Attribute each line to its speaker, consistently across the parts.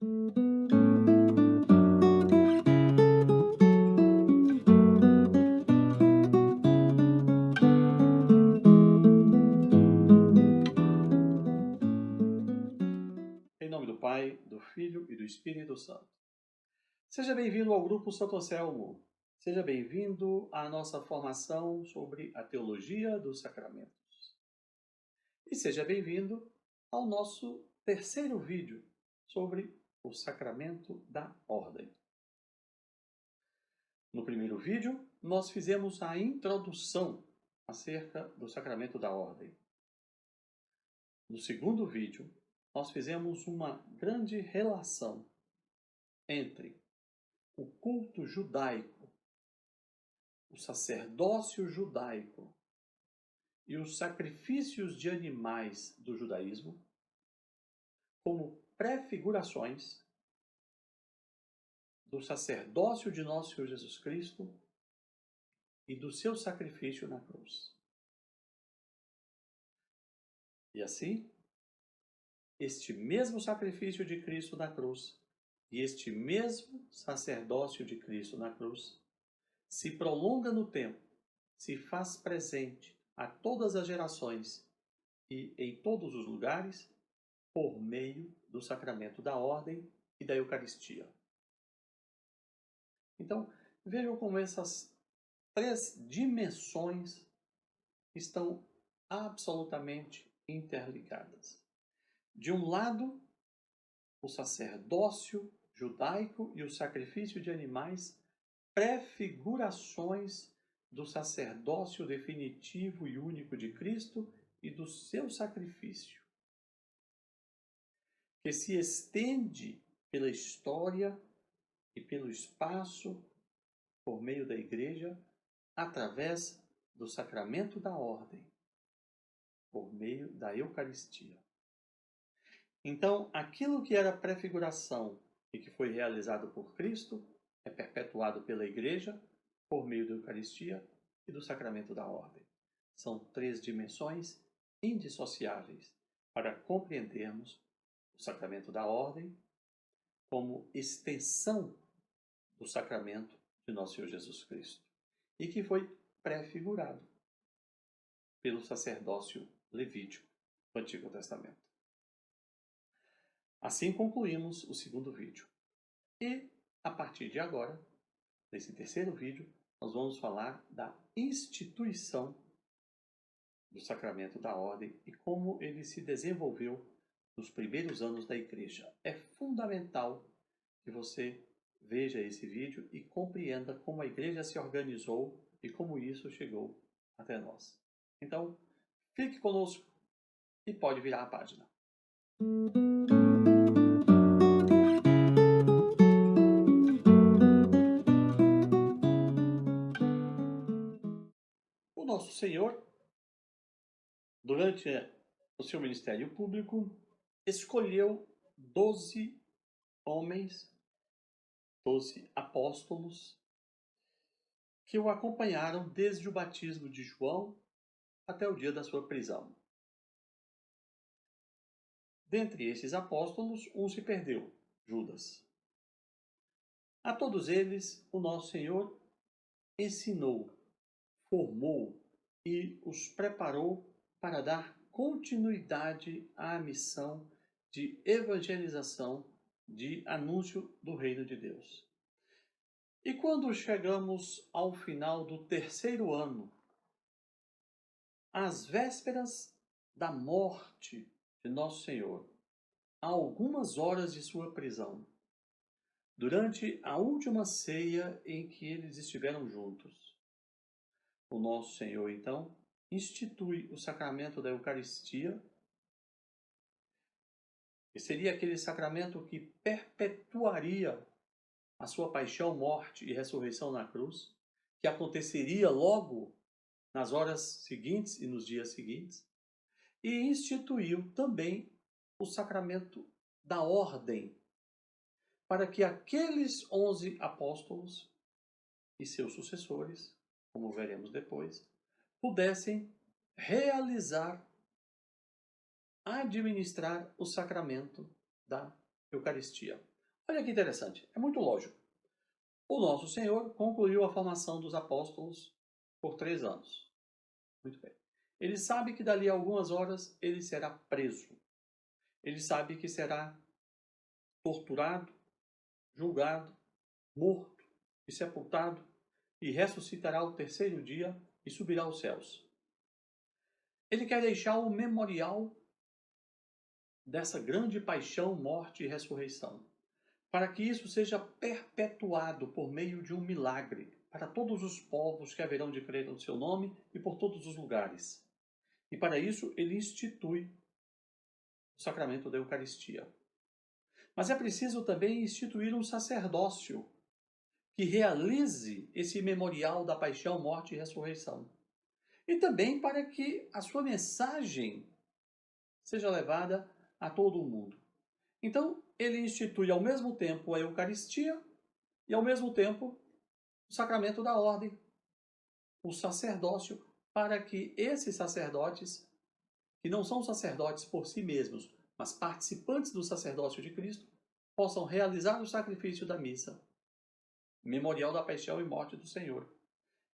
Speaker 1: Em nome do Pai, do Filho e do Espírito Santo. Seja bem-vindo ao Grupo Santo Anselmo. Seja bem-vindo à nossa formação sobre a teologia dos sacramentos. E seja bem-vindo ao nosso terceiro vídeo sobre o sacramento da ordem. No primeiro vídeo, nós fizemos a introdução acerca do sacramento da ordem. No segundo vídeo, nós fizemos uma grande relação entre o culto judaico, o sacerdócio judaico e os sacrifícios de animais do judaísmo como prefigurações do sacerdócio de nosso Senhor Jesus Cristo e do seu sacrifício na cruz. E assim, este mesmo sacrifício de Cristo na cruz e este mesmo sacerdócio de Cristo na cruz se prolonga no tempo, se faz presente a todas as gerações e em todos os lugares por meio do sacramento da ordem e da Eucaristia. Então, vejam como essas três dimensões estão absolutamente interligadas. De um lado, o sacerdócio judaico e o sacrifício de animais, prefigurações do sacerdócio definitivo e único de Cristo e do seu sacrifício, que se estende pela história e pelo espaço por meio da Igreja, através do sacramento da ordem, por meio da Eucaristia. Então, aquilo que era prefiguração e que foi realizado por Cristo é perpetuado pela Igreja por meio da Eucaristia e do sacramento da ordem. São três dimensões indissociáveis para compreendermos o sacramento da ordem como extensão do sacramento de nosso Senhor Jesus Cristo e que foi prefigurado pelo sacerdócio levítico do Antigo Testamento. Assim concluímos o segundo vídeo. E, a partir de agora, nesse terceiro vídeo, nós vamos falar da instituição do sacramento da ordem e como ele se desenvolveu nos primeiros anos da Igreja. É fundamental que você veja esse vídeo e compreenda como a Igreja se organizou e como isso chegou até nós. Então, fique conosco e pode virar a página. O nosso Senhor, durante o seu ministério público, escolheu 12 homens, 12 apóstolos, que o acompanharam desde o batismo de João até o dia da sua prisão. Dentre esses apóstolos, um se perdeu, Judas. A todos eles, o nosso Senhor ensinou, formou e os preparou para dar continuidade à missão de evangelização, de anúncio do reino de Deus. E quando chegamos ao final do terceiro ano, às vésperas da morte de Nosso Senhor, a algumas horas de sua prisão, durante a última ceia em que eles estiveram juntos, o Nosso Senhor, então, institui o sacramento da Eucaristia, que seria aquele sacramento que perpetuaria a sua paixão, morte e ressurreição na cruz, que aconteceria logo nas horas seguintes e nos dias seguintes, e instituiu também o sacramento da ordem, para que aqueles 11 apóstolos e seus sucessores, como veremos depois, pudessem realizar, administrar o sacramento da Eucaristia. Olha que interessante, é muito lógico. O nosso Senhor concluiu a formação dos apóstolos por 3 anos. Muito bem. Ele sabe que dali a algumas horas ele será preso. Ele sabe que será torturado, julgado, morto e sepultado, e ressuscitará ao 3º dia e subirá aos céus. Ele quer deixar o memorial dessa grande paixão, morte e ressurreição, para que isso seja perpetuado por meio de um milagre para todos os povos que haverão de crer no seu nome e por todos os lugares. E para isso ele institui o sacramento da Eucaristia. Mas é preciso também instituir um sacerdócio que realize esse memorial da paixão, morte e ressurreição. E também para que a sua mensagem seja levada a todo o mundo. Então, ele institui ao mesmo tempo a Eucaristia e ao mesmo tempo o sacramento da ordem, o sacerdócio, para que esses sacerdotes, que não são sacerdotes por si mesmos, mas participantes do sacerdócio de Cristo, possam realizar o sacrifício da missa, memorial da paixão e morte do Senhor,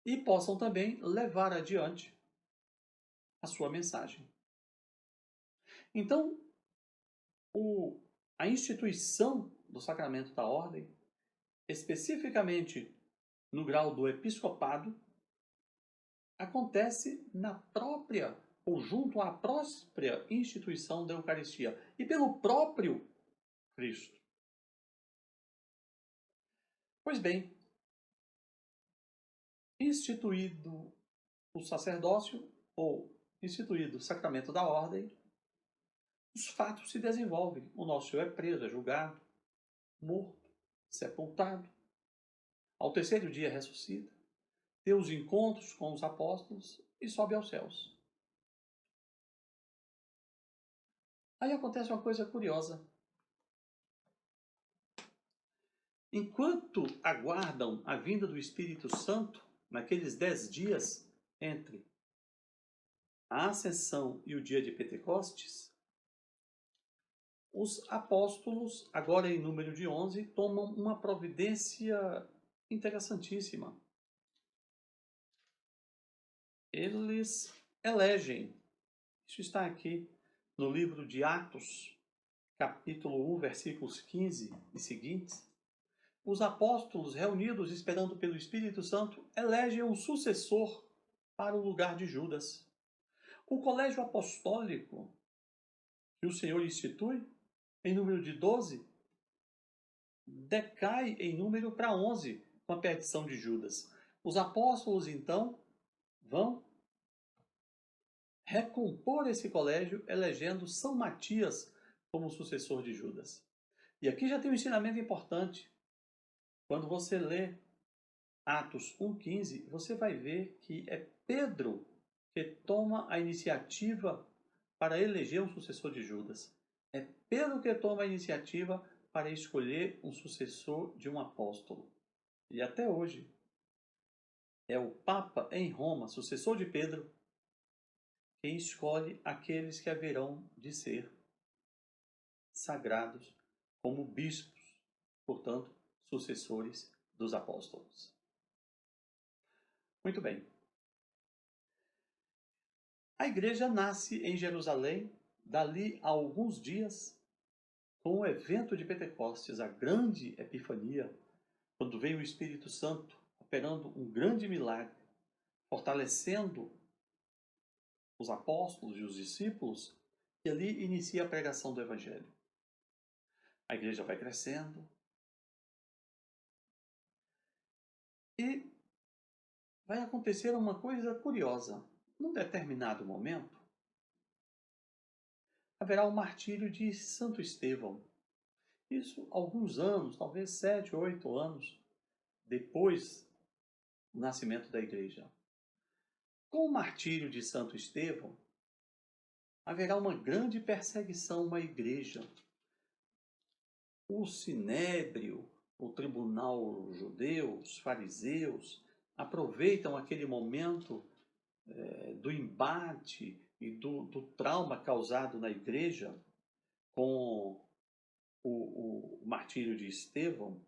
Speaker 1: e possam também levar adiante a sua mensagem. Então, a instituição do sacramento da ordem, especificamente no grau do episcopado, acontece na própria ou junto à própria instituição da Eucaristia e pelo próprio Cristo. Pois bem, instituído o sacerdócio ou instituído o sacramento da ordem, os fatos se desenvolvem. O nosso Senhor é preso, é julgado, morto, sepultado. Ao 3º dia ressuscita, tem os encontros com os apóstolos e sobe aos céus. Aí acontece uma coisa curiosa. Enquanto aguardam a vinda do Espírito Santo, naqueles 10 dias entre a Ascensão e o dia de Pentecostes, os apóstolos, agora em número de 11, tomam uma providência interessantíssima. Eles elegem, isso está aqui no livro de Atos, capítulo 1, versículos 15 e seguintes, os apóstolos, reunidos esperando pelo Espírito Santo, elegem um sucessor para o lugar de Judas. O colégio apostólico que o Senhor institui, em número de 12, decai em número para 11, com a perdição de Judas. Os apóstolos, então, vão recompor esse colégio, elegendo São Matias como sucessor de Judas. E aqui já tem um ensinamento importante. Quando você lê Atos 1,15, você vai ver que é Pedro que toma a iniciativa para eleger um sucessor de Judas. É Pedro que toma a iniciativa para escolher um sucessor de um apóstolo. E até hoje, é o Papa em Roma, sucessor de Pedro, quem escolhe aqueles que haverão de ser sagrados como bispos, portanto, sucessores dos apóstolos. Muito bem. A igreja nasce em Jerusalém, dali a alguns dias, com o evento de Pentecostes, a grande epifania, quando veio o Espírito Santo, operando um grande milagre, fortalecendo os apóstolos e os discípulos, e ali inicia a pregação do Evangelho. A igreja vai crescendo e vai acontecer uma coisa curiosa. Num determinado momento, haverá o martírio de Santo Estevão. Isso alguns anos, talvez 7, 8 anos depois do nascimento da igreja. Com o martírio de Santo Estevão, haverá uma grande perseguição à igreja. O sinédrio, o tribunal judeu, os fariseus, aproveitam aquele momento do embate e do trauma causado na igreja com o martírio de Estevão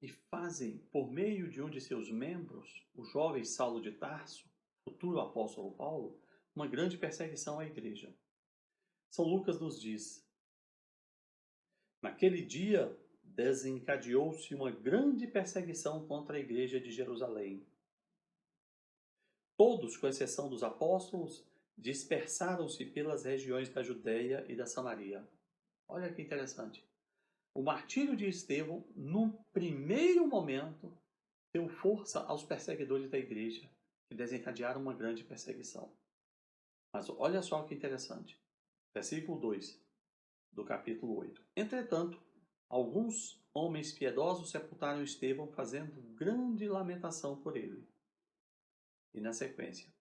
Speaker 1: e fazem, por meio de um de seus membros, o jovem Saulo de Tarso, futuro apóstolo Paulo, uma grande perseguição à igreja. São Lucas nos diz: naquele dia desencadeou-se uma grande perseguição contra a igreja de Jerusalém. Todos, com exceção dos apóstolos, dispersaram-se pelas regiões da Judéia e da Samaria. Olha que interessante. O martírio de Estevão, num primeiro momento, deu força aos perseguidores da igreja, que desencadearam uma grande perseguição. Mas olha só que interessante. Versículo 2 do capítulo 8. Entretanto, alguns homens piedosos sepultaram Estevão, fazendo grande lamentação por ele. E na sequência: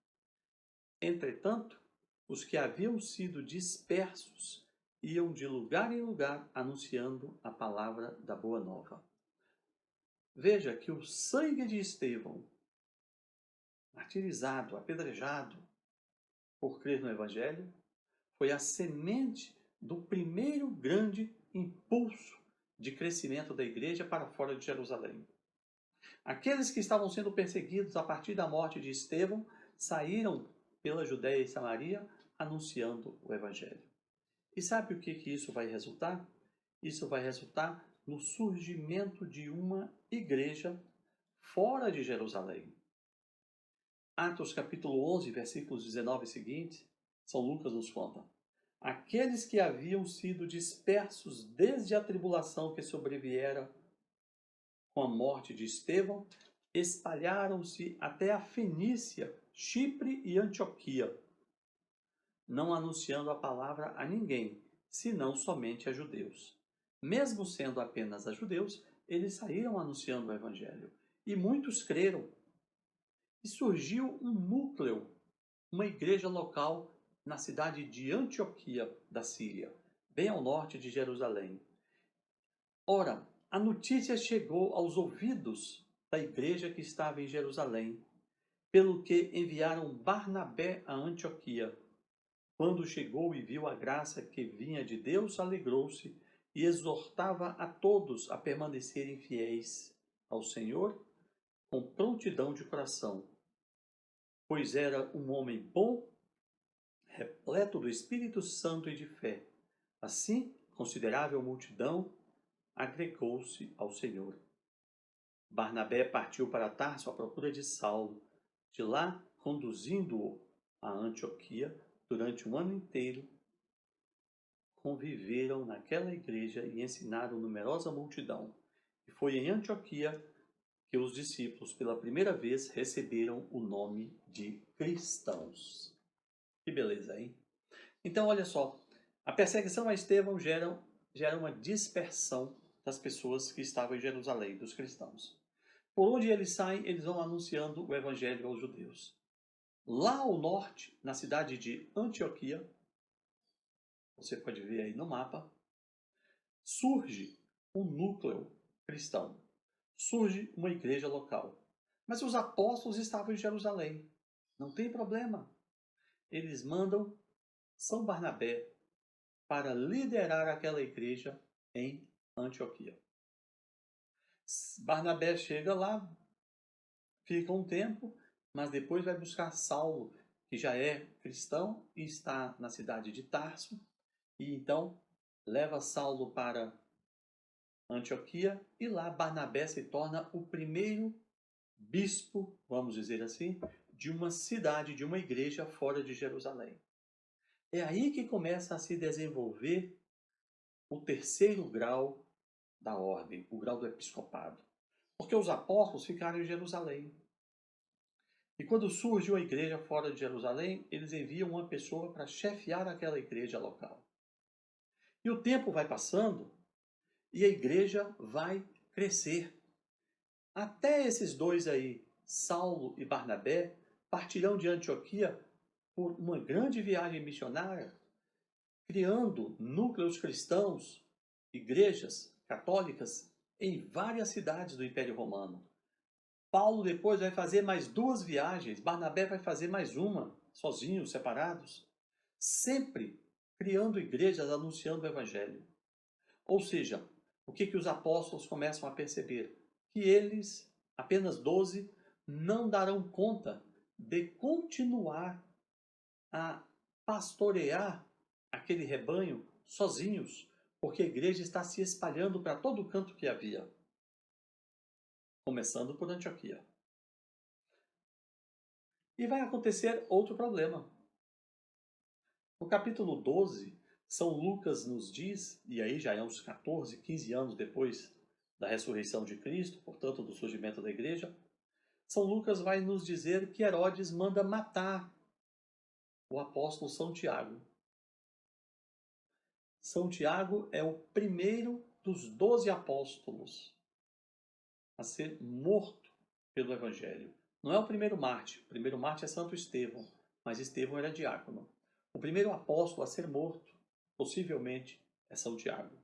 Speaker 1: entretanto, os que haviam sido dispersos iam de lugar em lugar anunciando a palavra da boa nova. Veja que o sangue de Estevão, martirizado, apedrejado por crer no Evangelho, foi a semente do primeiro grande impulso de crescimento da igreja para fora de Jerusalém. Aqueles que estavam sendo perseguidos a partir da morte de Estevão saíram pela Judéia e Samaria anunciando o Evangelho. E sabe o que isso vai resultar? Isso vai resultar no surgimento de uma igreja fora de Jerusalém. Atos capítulo 11, versículos 19 e seguintes, São Lucas nos conta: aqueles que haviam sido dispersos desde a tribulação que sobreviera com a morte de Estevão, espalharam-se até a Fenícia, Chipre e Antioquia, não anunciando a palavra a ninguém, senão somente a judeus. Mesmo sendo apenas a judeus, eles saíram anunciando o Evangelho, e muitos creram. E surgiu um núcleo, uma igreja local na cidade de Antioquia da Síria, bem ao norte de Jerusalém. Ora, a notícia chegou aos ouvidos da igreja que estava em Jerusalém, pelo que enviaram Barnabé a Antioquia. Quando chegou e viu a graça que vinha de Deus, alegrou-se e exortava a todos a permanecerem fiéis ao Senhor com prontidão de coração, pois era um homem bom, repleto do Espírito Santo e de fé. Assim, considerável multidão agregou-se ao Senhor. Barnabé partiu para Tarso à procura de Saulo. De lá, conduzindo-o a Antioquia, durante um ano inteiro, conviveram naquela igreja e ensinaram numerosa multidão. E foi em Antioquia que os discípulos, pela primeira vez, receberam o nome de cristãos. Que beleza, hein? Então, olha só, a perseguição a Estevão gera uma dispersão das pessoas que estavam em Jerusalém, dos cristãos. Por onde eles saem, eles vão anunciando o evangelho aos judeus. Lá ao norte, na cidade de Antioquia, você pode ver aí no mapa, surge um núcleo cristão, surge uma igreja local. Mas os apóstolos estavam em Jerusalém, não tem problema. Eles mandam São Barnabé para liderar aquela igreja em Antioquia. Barnabé chega lá, fica um tempo, mas depois vai buscar Saulo, que já é cristão e está na cidade de Tarso, e então leva Saulo para Antioquia, e lá Barnabé se torna o primeiro bispo, vamos dizer assim, de uma cidade, de uma igreja fora de Jerusalém. É aí que começa a se desenvolver o terceiro grau da ordem, o grau do episcopado. Porque os apóstolos ficaram em Jerusalém. E quando surge uma igreja fora de Jerusalém, eles enviam uma pessoa para chefiar aquela igreja local. E o tempo vai passando e a igreja vai crescer. Até esses dois aí, Saulo e Barnabé, partirão de Antioquia por uma grande viagem missionária, criando núcleos cristãos, igrejas católicas em várias cidades do Império Romano. Paulo depois vai fazer mais 2 viagens, Barnabé vai fazer mais uma, sozinhos, separados, sempre criando igrejas, anunciando o Evangelho. Ou seja, o que os apóstolos começam a perceber? Que eles, apenas 12, não darão conta de continuar a pastorear aquele rebanho sozinhos, porque a igreja está se espalhando para todo canto que havia, começando por Antioquia. E vai acontecer outro problema. No capítulo 12, São Lucas nos diz, e aí já é uns 14, 15 anos depois da ressurreição de Cristo, portanto do surgimento da igreja, São Lucas vai nos dizer que Herodes manda matar o apóstolo São Tiago. São Tiago é o primeiro dos 12 apóstolos a ser morto pelo Evangelho. Não é o primeiro mártir. O primeiro mártir é Santo Estevão, mas Estevão era diácono. O primeiro apóstolo a ser morto, possivelmente, é São Tiago.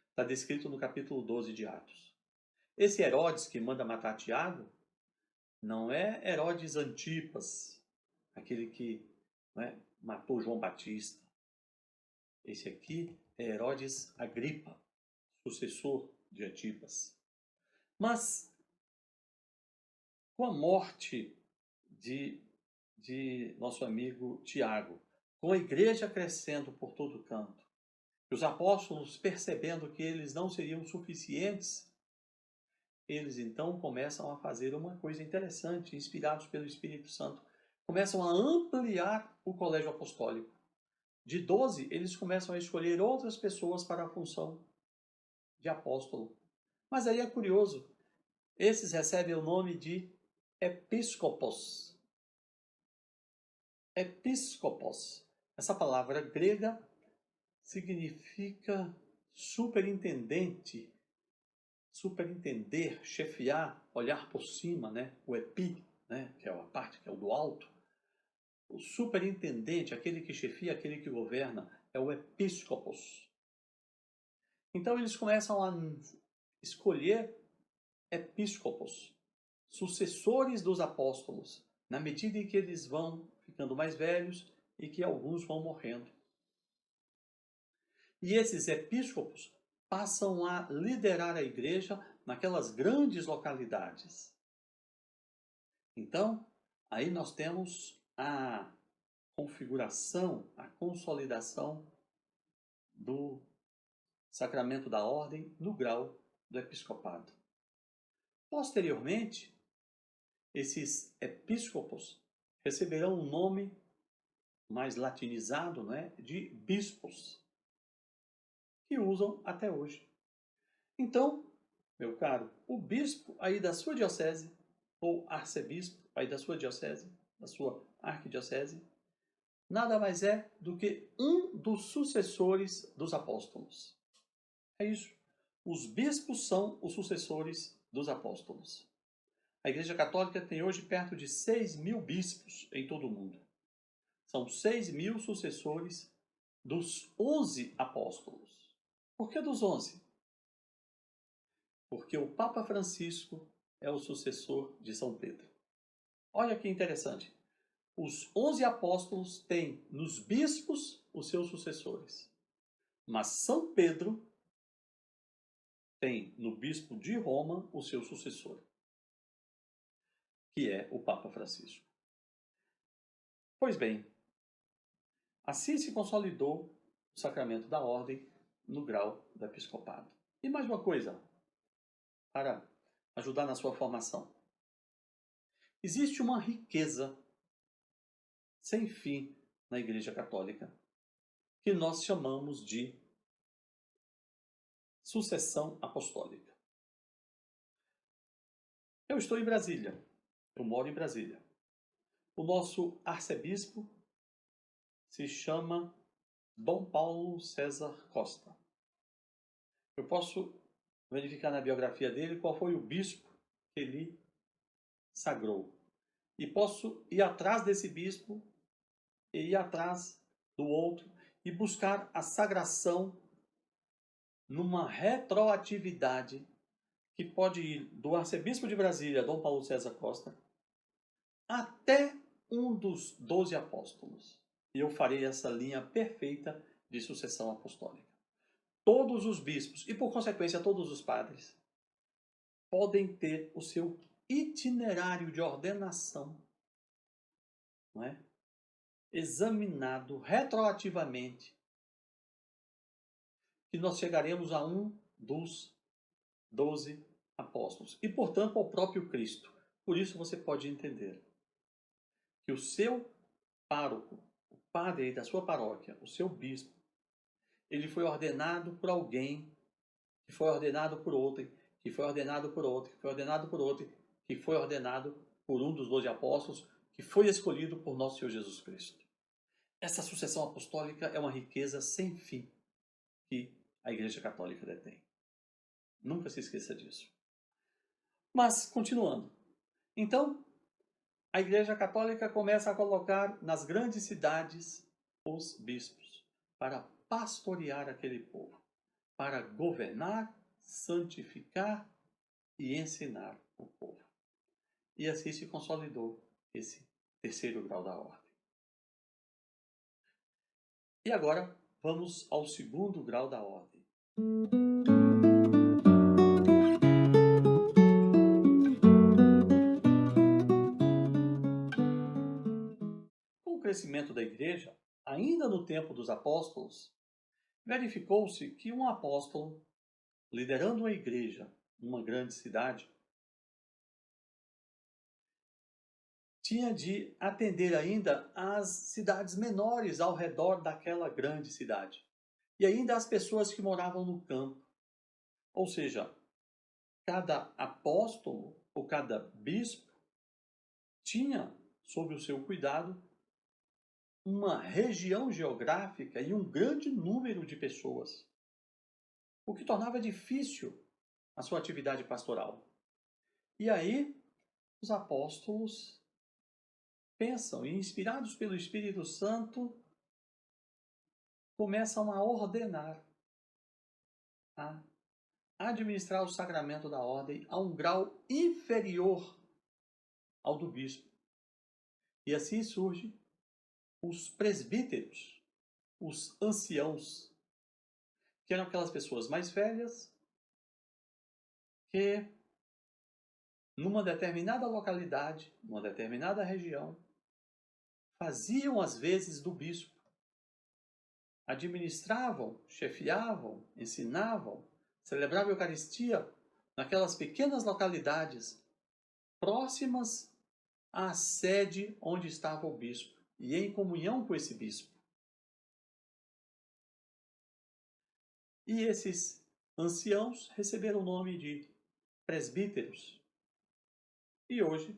Speaker 1: Está descrito no capítulo 12 de Atos. Esse Herodes que manda matar Tiago não é Herodes Antipas, aquele que matou João Batista. Esse aqui é Herodes Agripa, sucessor de Antipas. Mas, com a morte de nosso amigo Tiago, com a igreja crescendo por todo canto, e os apóstolos percebendo que eles não seriam suficientes, eles então começam a fazer uma coisa interessante, inspirados pelo Espírito Santo. Começam a ampliar o colégio apostólico. De 12, eles começam a escolher outras pessoas para a função de apóstolo. Mas aí é curioso, esses recebem o nome de episcopos. Episcopos. Essa palavra grega significa superintendente, superintender, chefiar, olhar por cima, né? O epi, né? Que é a parte que é o do alto. O superintendente, aquele que chefia, aquele que governa, é o episcopos. Então eles começam a escolher episcopos, sucessores dos apóstolos, na medida em que eles vão ficando mais velhos e que alguns vão morrendo. E esses episcopos passam a liderar a igreja naquelas grandes localidades. Então, aí nós temos a configuração, a consolidação do sacramento da ordem no grau do episcopado. Posteriormente, esses episcopos receberão um nome mais latinizado, de bispos, que usam até hoje. Então, meu caro, o bispo aí da sua diocese, ou arcebispo aí da sua diocese, da sua arquidiocese, nada mais é do que um dos sucessores dos apóstolos. É isso. Os bispos são os sucessores dos apóstolos. A Igreja Católica tem hoje perto de 6.000 bispos em todo o mundo. São 6.000 sucessores dos 11 apóstolos. Por que dos 11? Porque o Papa Francisco é o sucessor de São Pedro. Olha que interessante. Os 11 apóstolos têm nos bispos os seus sucessores. Mas São Pedro tem no bispo de Roma o seu sucessor, que é o Papa Francisco. Pois bem, assim se consolidou o sacramento da ordem no grau do episcopado. E mais uma coisa, para ajudar na sua formação. Existe uma riqueza sem fim na Igreja Católica, que nós chamamos de sucessão apostólica. Eu estou em Brasília, eu moro em Brasília. O nosso arcebispo se chama Dom Paulo César Costa. Eu posso verificar na biografia dele qual foi o bispo que ele sagrou. E posso ir atrás desse bispo e ir atrás do outro e buscar a sagração numa retroatividade que pode ir do arcebispo de Brasília, Dom Paulo César Costa, até um dos 12 apóstolos. E eu farei essa linha perfeita de sucessão apostólica. todos os bispos e, por consequência, todos os padres podem ter o seu itinerário de ordenação, não é? Examinado retroativamente, que nós chegaremos a um dos 12 apóstolos e, portanto, ao próprio Cristo. Por isso você pode entender que o seu pároco, o padre da sua paróquia, o seu bispo, ele foi ordenado por alguém, que foi ordenado por outro, que foi ordenado por outro, que foi ordenado por outro, que foi ordenado por um dos 12 apóstolos, que foi escolhido por nosso Senhor Jesus Cristo. Essa sucessão apostólica é uma riqueza sem fim que a Igreja Católica detém. Nunca se esqueça disso. Mas, continuando. Então, a Igreja Católica começa a colocar nas grandes cidades os bispos para pastorear aquele povo, para governar, santificar e ensinar o povo. E assim se consolidou esse terceiro grau da ordem. E agora vamos ao segundo grau da ordem. Com o crescimento da Igreja, ainda no tempo dos apóstolos, verificou-se que um apóstolo, liderando uma igreja numa grande cidade, tinha de atender ainda às cidades menores ao redor daquela grande cidade. E ainda as pessoas que moravam no campo. Ou seja, cada apóstolo ou cada bispo tinha sob o seu cuidado uma região geográfica e um grande número de pessoas, o que tornava difícil a sua atividade pastoral. E aí, os apóstolos pensam e, inspirados pelo Espírito Santo, começam a ordenar, a administrar o sacramento da ordem a um grau inferior ao do bispo. E assim surgem os presbíteros, os anciãos, que eram aquelas pessoas mais velhas que, numa determinada localidade, numa determinada região, faziam às vezes do bispo, administravam, chefiavam, ensinavam, celebravam a Eucaristia naquelas pequenas localidades próximas à sede onde estava o bispo e em comunhão com esse bispo. E esses anciãos receberam o nome de presbíteros. E hoje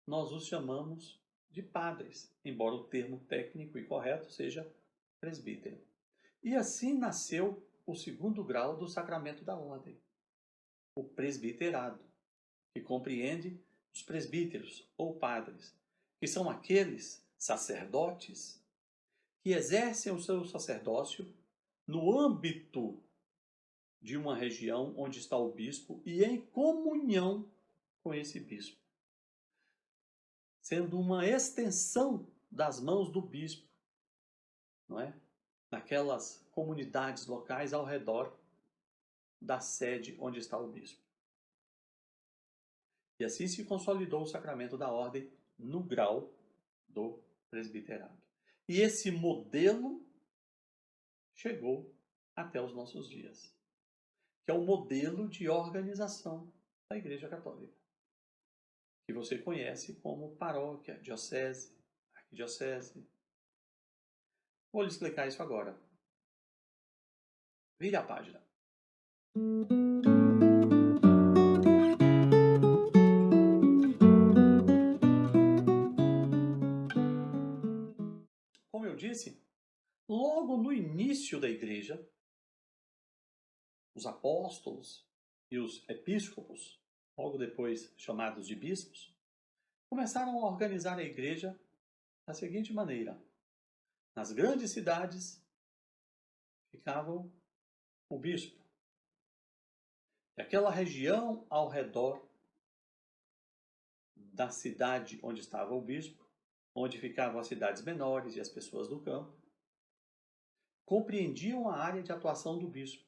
Speaker 1: nós os chamamos de padres, embora o termo técnico e correto seja presbítero. E assim nasceu o segundo grau do sacramento da ordem, o presbiterado, que compreende os presbíteros ou padres, que são aqueles sacerdotes que exercem o seu sacerdócio no âmbito de uma região onde está o bispo e em comunhão com esse bispo, sendo uma extensão das mãos do bispo, não é? Naquelas comunidades locais ao redor da sede onde está o bispo. E assim se consolidou o sacramento da ordem no grau do presbiterado. E esse modelo chegou até os nossos dias, que é o modelo de organização da Igreja Católica, que você conhece como paróquia, diocese, arquidiocese. Vou lhe explicar isso agora. Vire a página. Como eu disse, logo no início da Igreja, os apóstolos e os episcopos, logo depois chamados de bispos, começaram a organizar a Igreja da seguinte maneira. Nas grandes cidades ficavam o bispo. E aquela região ao redor da cidade onde estava o bispo, onde ficavam as cidades menores e as pessoas do campo, compreendiam a área de atuação do bispo.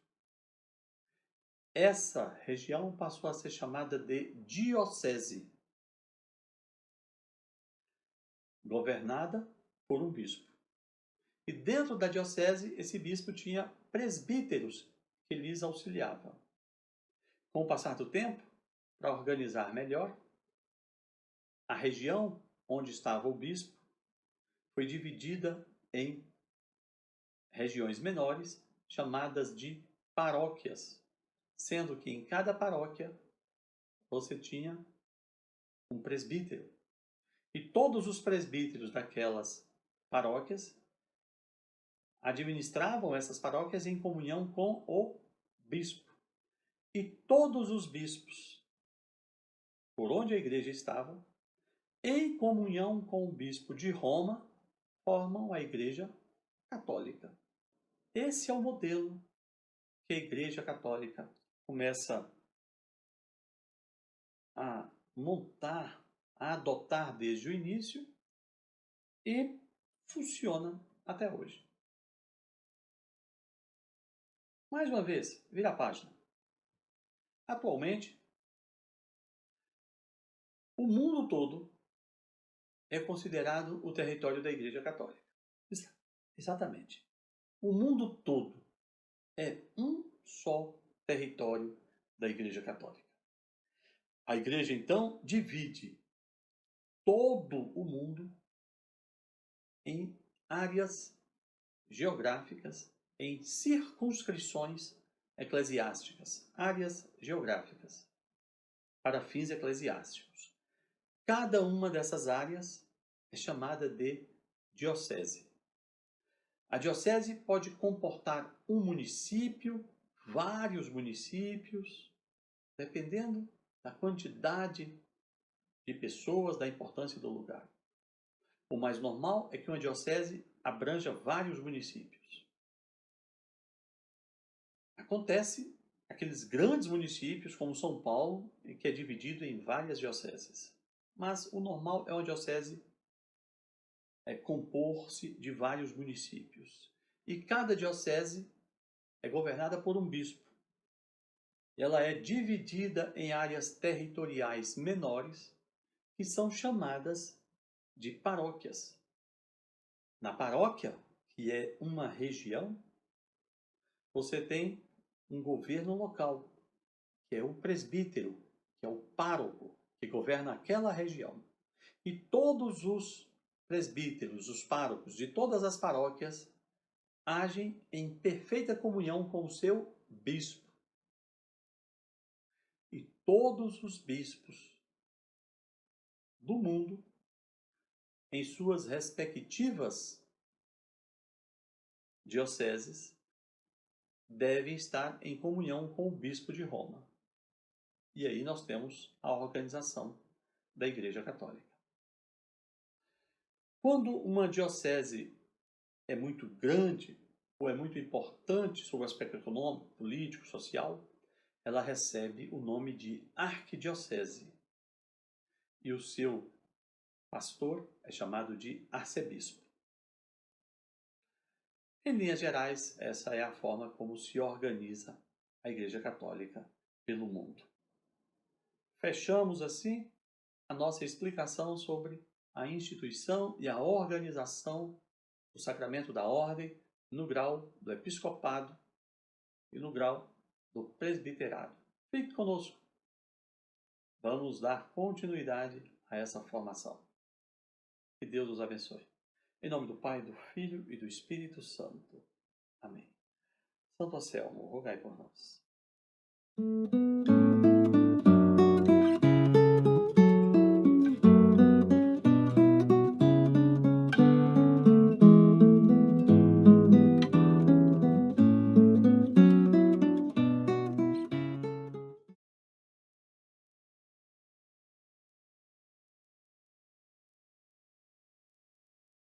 Speaker 1: essa região passou a ser chamada de diocese, governada por um bispo. E dentro da diocese, esse bispo tinha presbíteros que lhes auxiliavam. Com o passar do tempo, para organizar melhor, a região onde estava o bispo foi dividida em regiões menores, chamadas de paróquias, sendo que em cada paróquia você tinha um presbítero. E todos os presbíteros daquelas paróquias administravam essas paróquias em comunhão com o bispo. E todos os bispos, por onde a igreja estava, em comunhão com o bispo de Roma, formam a Igreja Católica. Esse é o modelo que a Igreja Católica começa a montar, a adotar desde o início e funciona até hoje. Mais uma vez, vira a página. Atualmente, o mundo todo é considerado o território da Igreja Católica. Exatamente. O mundo todo é um só território da Igreja Católica. A Igreja, então, divide todo o mundo em áreas geográficas, em circunscrições eclesiásticas, áreas geográficas, para fins eclesiásticos. Cada uma dessas áreas é chamada de diocese. A diocese pode comportar um município, vários municípios, dependendo da quantidade de pessoas, da importância do lugar. O mais normal é que uma diocese abranja vários municípios. Acontece aqueles grandes municípios, como São Paulo, que é dividido em várias dioceses. Mas o normal é uma diocese compor-se de vários municípios. E cada diocese é governada por um bispo. Ela é dividida em áreas territoriais menores, que são chamadas de paróquias. Na paróquia, que é uma região, você tem um governo local, que é o presbítero, que é o pároco, que governa aquela região. E todos os presbíteros, os párocos de todas as paróquias, agem em perfeita comunhão com o seu bispo. E todos os bispos do mundo, em suas respectivas dioceses, devem estar em comunhão com o bispo de Roma. E aí nós temos a organização da Igreja Católica. Quando uma diocese é muito grande ou é muito importante sob o aspecto econômico, político, social, ela recebe o nome de arquidiocese. E o seu pastor é chamado de arcebispo. Em linhas gerais, essa é a forma como se organiza a Igreja Católica pelo mundo. Fechamos assim a nossa explicação sobre a instituição e a organização do sacramento da ordem no grau do episcopado e no grau do presbiterado. Fique conosco. Vamos dar continuidade a essa formação. Que Deus os abençoe. Em nome do Pai, do Filho e do Espírito Santo. Amém. Santo Anselmo, rogai por nós.